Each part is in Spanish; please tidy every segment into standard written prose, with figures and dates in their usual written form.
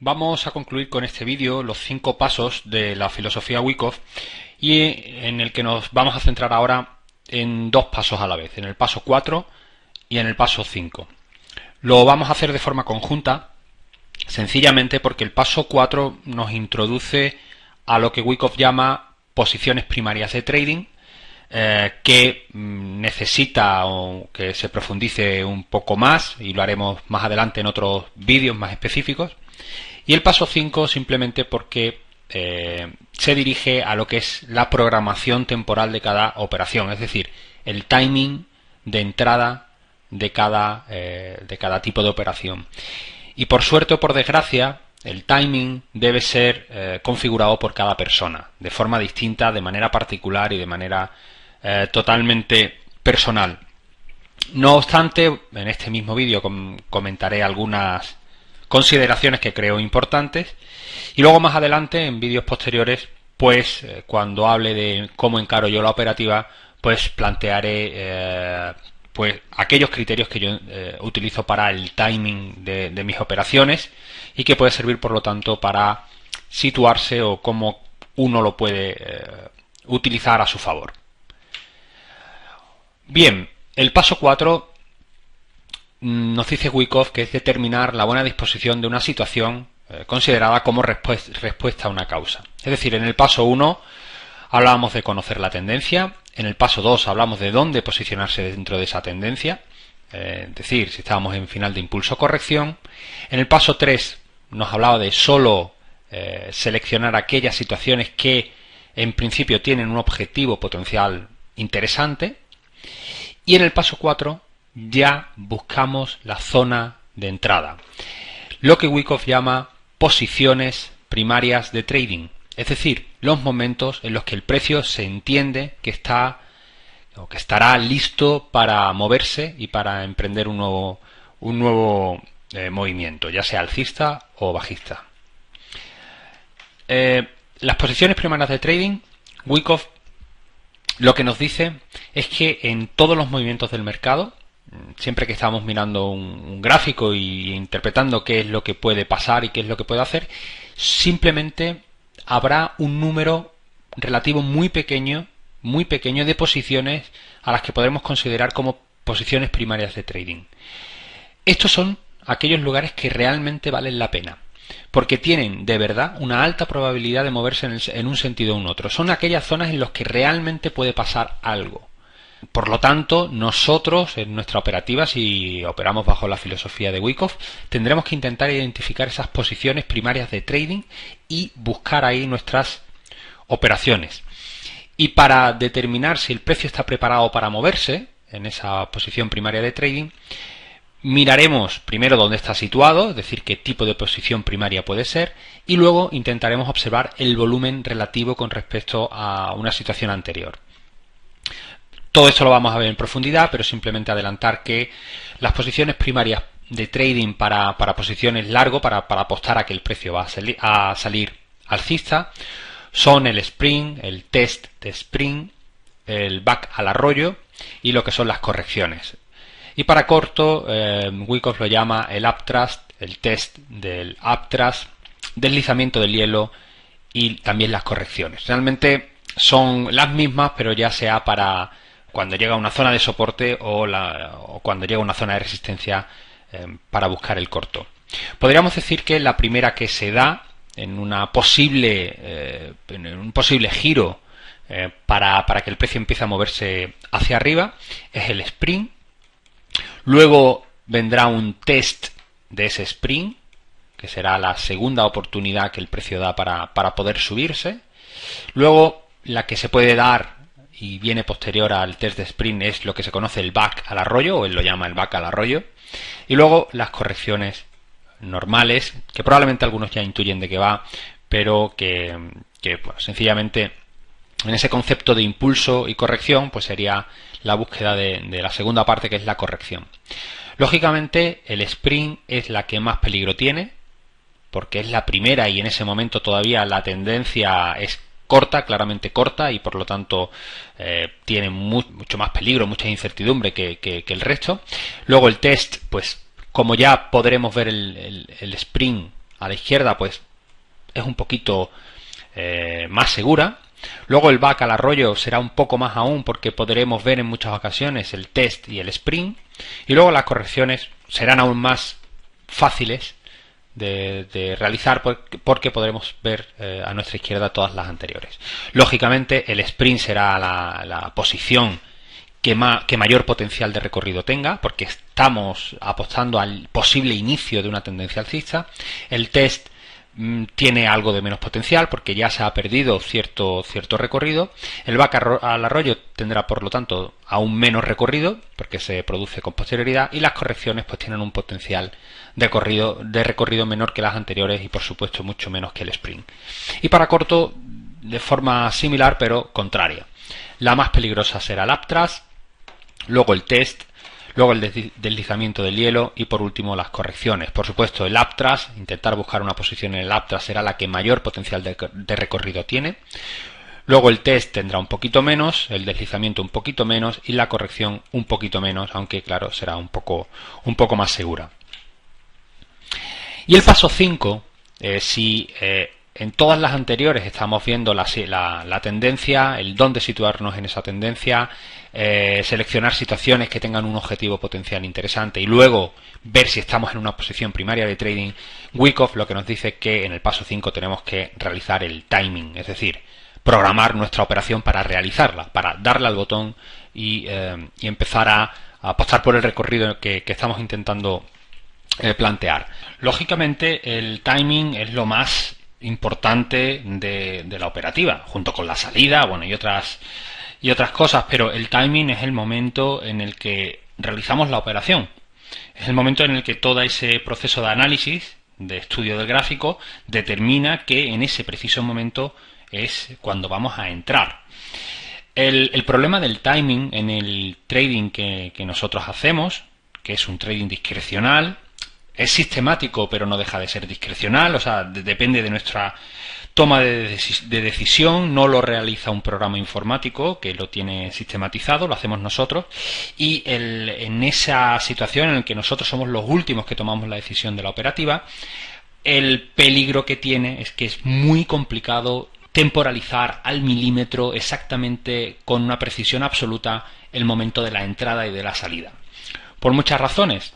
Vamos a concluir con este vídeo los 5 pasos de la filosofía Wyckoff y en el que nos vamos a centrar ahora en 2 pasos a la vez, en el paso 4 y en el paso 5. Lo vamos a hacer de forma conjunta, sencillamente porque el paso 4 nos introduce a lo que Wyckoff llama posiciones primarias de trading, que necesita que se profundice un poco más, y lo haremos más adelante en otros vídeos más específicos. Y el paso 5 simplemente porque se dirige a lo que es la programación temporal de cada operación, es decir, el timing de entrada de cada tipo de operación. Y por suerte o por desgracia, el timing debe ser configurado por cada persona, de forma distinta, de manera particular y de manera totalmente personal. No obstante, en este mismo vídeo comentaré algunas consideraciones que creo importantes, y luego más adelante, en vídeos posteriores, pues cuando hable de cómo encaro yo la operativa, pues plantearé pues aquellos criterios que yo utilizo para el timing de mis operaciones y que puede servir, por lo tanto, para situarse o cómo uno lo puede utilizar a su favor. Bien, el paso 4 nos dice Wyckoff que es determinar la buena disposición de una situación considerada como respuesta a una causa. Es decir, en el paso 1 hablábamos de conocer la tendencia, en el paso 2 hablamos de dónde posicionarse dentro de esa tendencia, es decir, si estábamos en final de impulso o corrección. En el paso 3 nos hablaba de solo seleccionar aquellas situaciones que en principio tienen un objetivo potencial interesante. Y en el paso 4 ya buscamos la zona de entrada, lo que Wyckoff llama posiciones primarias de trading, es decir, los momentos en los que el precio se entiende que está o que estará listo para moverse y para emprender un nuevo movimiento, ya sea alcista o bajista. Las posiciones primarias de trading, Wyckoff lo que nos dice es que en todos los movimientos del mercado, siempre que estamos mirando un gráfico y interpretando qué es lo que puede pasar y qué es lo que puede hacer, simplemente habrá un número relativo muy pequeño de posiciones a las que podremos considerar como posiciones primarias de trading. Estos son aquellos lugares que realmente valen la pena, porque tienen de verdad una alta probabilidad de moverse en un sentido o en otro. Son aquellas zonas en las que realmente puede pasar algo. Por lo tanto, nosotros en nuestra operativa, si operamos bajo la filosofía de Wyckoff, tendremos que intentar identificar esas posiciones primarias de trading y buscar ahí nuestras operaciones. Y para determinar si el precio está preparado para moverse en esa posición primaria de trading, miraremos primero dónde está situado, es decir, qué tipo de posición primaria puede ser, y luego intentaremos observar el volumen relativo con respecto a una situación anterior. Todo esto lo vamos a ver en profundidad, pero simplemente adelantar que las posiciones primarias de trading para posiciones largo, para apostar a que el precio va a salir alcista, son el spring, el test de spring, el back al arroyo y lo que son las correcciones. Y para corto, Wyckoff lo llama el uptrust, el test del uptrust, deslizamiento del hielo y también las correcciones. Realmente son las mismas, pero ya sea para cuando llega a una zona de soporte o cuando llega a una zona de resistencia para buscar el corto. Podríamos decir que la primera que se da en un posible giro para que el precio empiece a moverse hacia arriba es el spring. Luego vendrá un test de ese spring, que será la segunda oportunidad que el precio da para poder subirse. Luego, la que se puede dar y viene posterior al test de spring es lo que se conoce el back al arroyo, o él lo llama el back al arroyo. Y luego las correcciones normales, que probablemente algunos ya intuyen de qué va, pero que bueno, sencillamente en ese concepto de impulso y corrección, pues sería la búsqueda de la segunda parte, que es la corrección. Lógicamente, el spring es la que más peligro tiene, porque es la primera y en ese momento todavía la tendencia es corta, claramente corta, y por lo tanto tiene mucho más peligro, mucha incertidumbre que el resto. Luego el test, pues como ya podremos ver el spring a la izquierda pues es un poquito más segura. Luego el back al arroyo será un poco más aún porque podremos ver en muchas ocasiones el test y el sprint. Y luego las correcciones serán aún más fáciles de realizar porque podremos ver a nuestra izquierda todas las anteriores. Lógicamente el sprint será la posición que mayor potencial de recorrido tenga, porque estamos apostando al posible inicio de una tendencia alcista. El test tiene algo de menos potencial porque ya se ha perdido cierto recorrido. El back al arroyo tendrá por lo tanto aún menos recorrido porque se produce con posterioridad, y las correcciones pues tienen un potencial de recorrido menor que las anteriores y por supuesto mucho menos que el sprint. Y para corto de forma similar pero contraria. La más peligrosa será el upthrust, luego el test, luego el deslizamiento del hielo y por último las correcciones. Por supuesto el upthrust, intentar buscar una posición en el upthrust será la que mayor potencial de recorrido tiene. Luego el test tendrá un poquito menos, el deslizamiento un poquito menos y la corrección un poquito menos, aunque claro será un poco más segura. Y el paso 5, si en todas las anteriores estamos viendo la tendencia, el dónde situarnos en esa tendencia, seleccionar situaciones que tengan un objetivo potencial interesante y luego ver si estamos en una posición primaria de trading, Wyckoff lo que nos dice es que en el paso 5 tenemos que realizar el timing, es decir, programar nuestra operación para realizarla, para darle al botón y empezar a apostar por el recorrido que estamos intentando plantear. Lógicamente el timing es lo más importante de la operativa, junto con la salida, bueno, y otras cosas, pero el timing es el momento en el que realizamos la operación. Es el momento en el que todo ese proceso de análisis, de estudio del gráfico, determina que en ese preciso momento es cuando vamos a entrar. El problema del timing en el trading que nosotros hacemos, que es un trading discrecional, es sistemático pero no deja de ser discrecional, o sea, depende de nuestra toma de decisión, no lo realiza un programa informático que lo tiene sistematizado, lo hacemos nosotros, y en esa situación en la que nosotros somos los últimos que tomamos la decisión de la operativa, el peligro que tiene es que es muy complicado temporalizar al milímetro exactamente con una precisión absoluta el momento de la entrada y de la salida. Por muchas razones.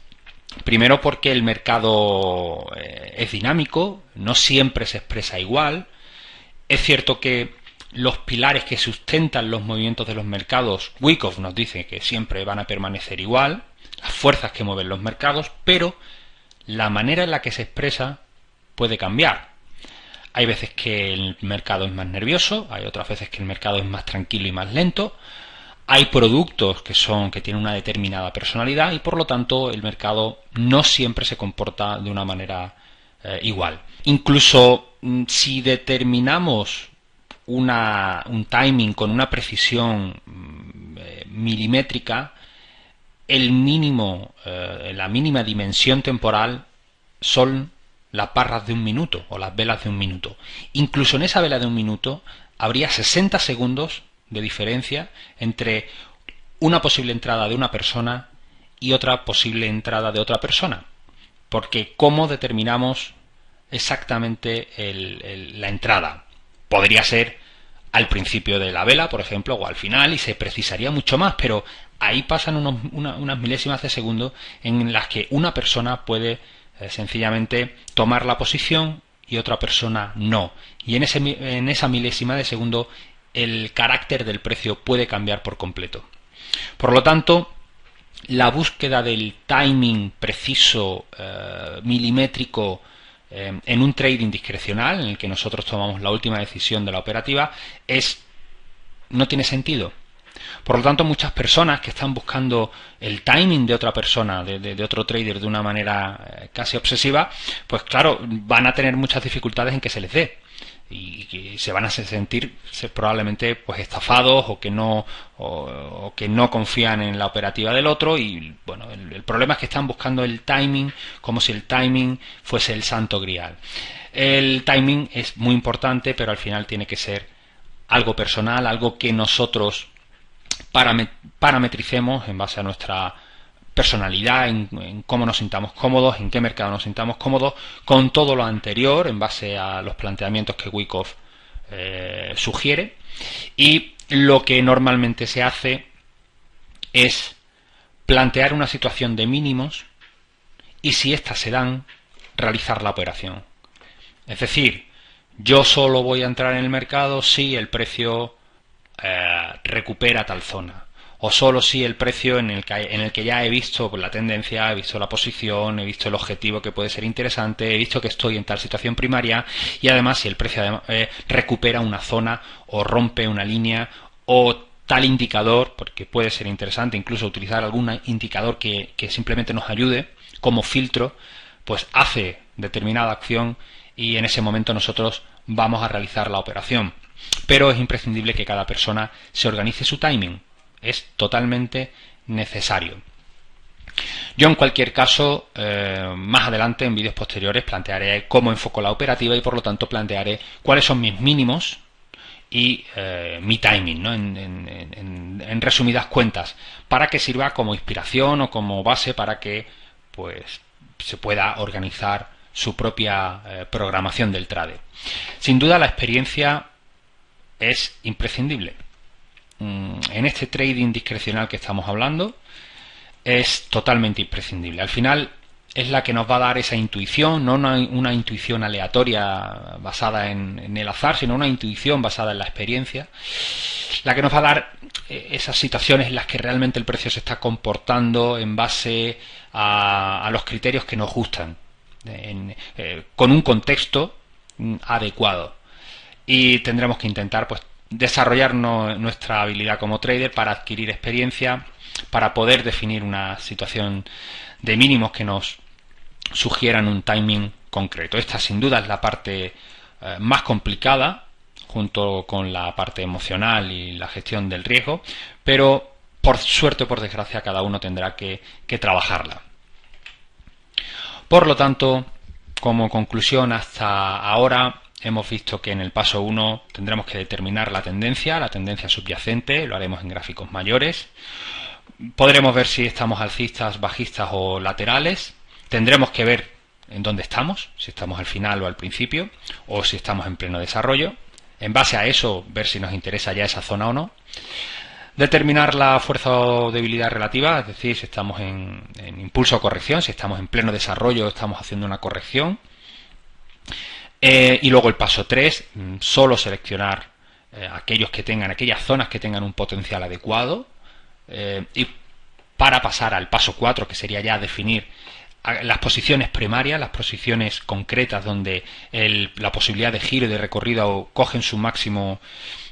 Primero porque el mercado es dinámico, no siempre se expresa igual. Es cierto que los pilares que sustentan los movimientos de los mercados, Wyckoff nos dice que siempre van a permanecer igual, las fuerzas que mueven los mercados, pero la manera en la que se expresa puede cambiar. Hay veces que el mercado es más nervioso, hay otras veces que el mercado es más tranquilo y más lento. Hay productos que tienen una determinada personalidad y por lo tanto el mercado no siempre se comporta de una manera igual. Incluso si determinamos un timing con una precisión milimétrica, la mínima dimensión temporal son las barras de un minuto o las velas de un minuto. Incluso en esa vela de un minuto habría 60 segundos de diferencia entre una posible entrada de una persona y otra posible entrada de otra persona, porque ¿cómo determinamos exactamente la entrada? Podría ser al principio de la vela, por ejemplo, o al final, y se precisaría mucho más, pero ahí pasan unas milésimas de segundo en las que una persona puede sencillamente tomar la posición y otra persona no, y en esa milésima de segundo el carácter del precio puede cambiar por completo. Por lo tanto, la búsqueda del timing preciso, milimétrico, en un trading discrecional, en el que nosotros tomamos la última decisión de la operativa, no tiene sentido. Por lo tanto, muchas personas que están buscando el timing de otra persona, de otro trader, de una manera casi obsesiva, pues claro, van a tener muchas dificultades en que se les dé. Y que se van a sentir probablemente pues estafados o que no confían en la operativa del otro, y bueno, el problema es que están buscando el timing como si el timing fuese el santo grial. El timing es muy importante, pero al final tiene que ser algo personal, algo que nosotros parametricemos en base a nuestra personalidad, en cómo nos sintamos cómodos, en qué mercado nos sintamos cómodos, con todo lo anterior en base a los planteamientos que Wyckoff sugiere. Y lo que normalmente se hace es plantear una situación de mínimos y, si éstas se dan, realizar la operación. Es decir, yo solo voy a entrar en el mercado si el precio recupera tal zona, o solo si el precio en el que ya he visto la tendencia, he visto la posición, he visto el objetivo que puede ser interesante, he visto que estoy en tal situación primaria, y además si el precio recupera una zona o rompe una línea o tal indicador, porque puede ser interesante incluso utilizar algún indicador que simplemente nos ayude como filtro, pues hace determinada acción y en ese momento nosotros vamos a realizar la operación. Pero es imprescindible que cada persona se organice su timing. Es totalmente necesario. Yo, en cualquier caso, más adelante en vídeos posteriores plantearé cómo enfoco la operativa y por lo tanto plantearé cuáles son mis mínimos y mi timing, ¿no? En resumidas cuentas, para que sirva como inspiración o como base para que pues se pueda organizar su propia programación del trade. Sin duda la experiencia es imprescindible. En este trading discrecional que estamos hablando es totalmente imprescindible. Al final es la que nos va a dar esa intuición, no una intuición aleatoria basada en el azar, sino una intuición basada en la experiencia, la que nos va a dar esas situaciones en las que realmente el precio se está comportando en base a los criterios que nos gustan, con un contexto adecuado. Y tendremos que intentar pues desarrollar nuestra habilidad como trader para adquirir experiencia, para poder definir una situación de mínimos que nos sugieran un timing concreto. Esta sin duda es la parte más complicada, junto con la parte emocional y la gestión del riesgo, pero por suerte o por desgracia cada uno tendrá que trabajarla. Por lo tanto, como conclusión, hasta ahora hemos visto que en el paso 1 tendremos que determinar la tendencia subyacente, lo haremos en gráficos mayores. Podremos ver si estamos alcistas, bajistas o laterales. Tendremos que ver en dónde estamos, si estamos al final o al principio, o si estamos en pleno desarrollo. En base a eso, ver si nos interesa ya esa zona o no. Determinar la fuerza o debilidad relativa, es decir, si estamos en impulso o corrección, si estamos en pleno desarrollo o estamos haciendo una corrección. Y luego el paso 3, solo seleccionar aquellas zonas que tengan un potencial adecuado. Y para pasar al paso 4, que sería ya definir las posiciones primarias, las posiciones concretas donde la posibilidad de giro y de recorrido cogen su máximo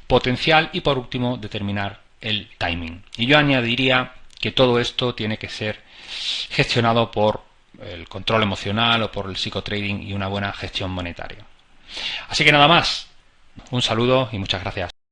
potencial, y por último determinar el timing. Y yo añadiría que todo esto tiene que ser gestionado por el control emocional o por el psicotrading y una buena gestión monetaria. Así que nada más, un saludo y muchas gracias.